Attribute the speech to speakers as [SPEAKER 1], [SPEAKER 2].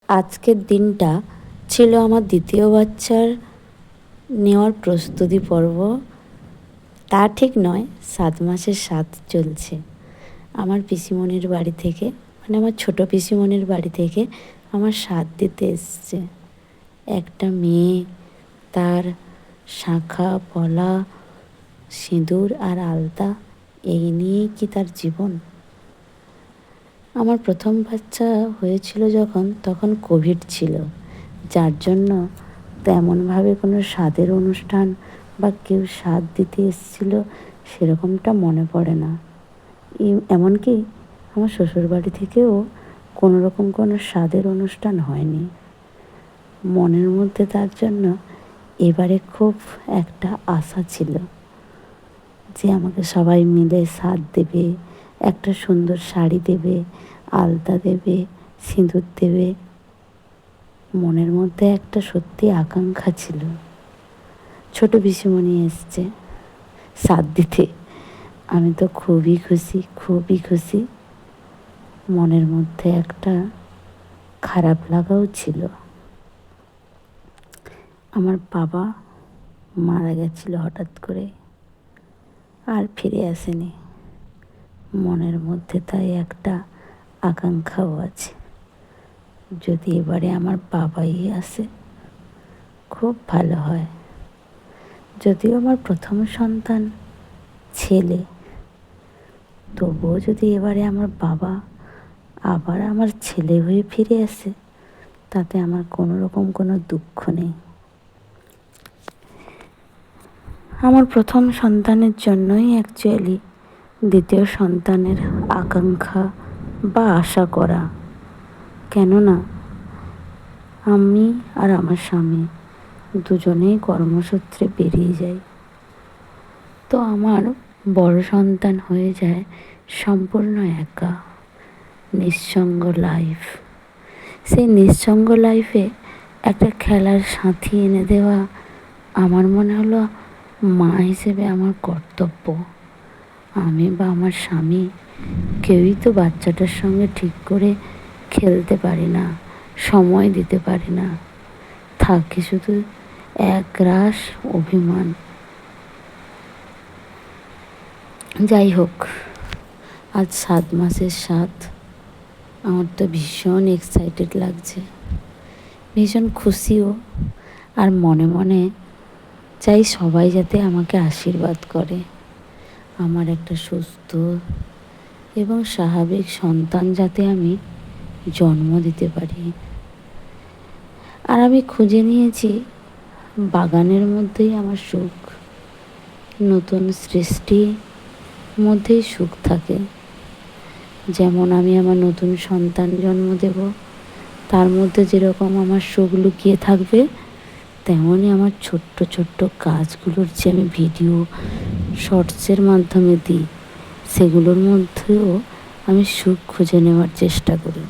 [SPEAKER 1] আজকের দিনটা ছিল আমার দ্বিতীয় বাচ্চার নেওয়ার প্রস্তুতি পর্ব। তা ঠিক নয়, 7 মাসের 7 চলছে। আমার পিসিমণির বাড়ি থেকে, মানে আমার ছোট পিসিমণির বাড়ি থেকে আমার 7 দিতে এসছে একটা মেয়ে। তার শাঁখা পলা, সিঁদুর আর আলতা, এই নিয়েই কি তার জীবন? আমার প্রথম বাচ্চা হয়েছিল তখন কোভিড ছিল, যার জন্য তেমনভাবে কোনো স্বাদের অনুষ্ঠান বা কেউ স্বাদ দিতে এসেছিল সেরকমটা মনে পড়ে না। এমনকি আমার শ্বশুরবাড়ি থেকেও কোনো রকম কোনো স্বাদের অনুষ্ঠান হয়নি। মনের মধ্যে তার জন্য এবারে খুব একটা আশা ছিল যে আমাকে সবাই মিলে স্বাদ দেবে, একটা সুন্দর শাড়ি দেবে, আলতা দেবে, সিঁদুর দেবে। মনের মধ্যে একটা সত্যি আকাঙ্ক্ষা ছিল। ছোট পিসিমণি এসছে স্বাদ দিতে, আমি তো খুবই খুশি, খুবই খুশি। মনের মধ্যে একটা খারাপ লাগাও ছিল। আমার বাবা মারা গেছিল হঠাৎ করে, আর ফিরে আসেনি। মনের মধ্যে তাই একটা আকাঙ্ক্ষাও আছে, যদি এবারে আমার বাবাই আসে খুব ভালো হয়। যদিও আমার প্রথম সন্তান ছেলে, তবুও যদি এবারে আমার বাবা আবার আমার ছেলে হয়ে ফিরে আসে, তাতে আমার কোনো রকম কোনো দুঃখ নেই। আমার প্রথম সন্তানের জন্যই অ্যাকচুয়ালি দ্বিতীয় সন্তানের আকাঙ্ক্ষা বা আশা করা। কেননা আমি আর আমার স্বামী দুজনেই কর্মসূত্রে বেরিয়ে যাই, তো আমার বড় সন্তান হয়ে যায় সম্পূর্ণ একা, নিঃসঙ্গ লাইফ। সেই নিঃসঙ্গ লাইফে একটা খেলার সাথী এনে দেওয়া আমার মনে হলো মা হিসেবে আমার কর্তব্য। আমি বা আমার স্বামী কেউই তো বাচ্চাটার সঙ্গে ঠিক করে খেলতে পারি না, সময় দিতে পারি না, থাকে শুধু এক রাশ অভিমান। যাই হোক, আজ 7 মাসের 7। আমার তো ভীষণ এক্সাইটেড লাগছে, ভীষণ খুশিও। আর মনে মনে চাই সবাই যাতে আমাকে আশীর্বাদ করে, আমার একটা সুস্থ এবং স্বাভাবিক সন্তান যাতে আমি জন্ম দিতে পারি। আর আমি খুঁজে নিয়েছি বাগানের মধ্যেই আমার সুখ, নতুন সৃষ্টির মধ্যেই সুখ থাকে। যেমন আমি আমার নতুন সন্তান জন্ম দেব, তার মধ্যে যেরকম আমার সুখ লুকিয়ে থাকবে, তেমনই আমার ছোট্ট ছোট্ট কাজগুলোর যে আমি ভিডিও শর্টসের মাধ্যমে দিই, সেগুলোর মধ্যেও আমি সুখ খুঁজে নেওয়ার চেষ্টা করি।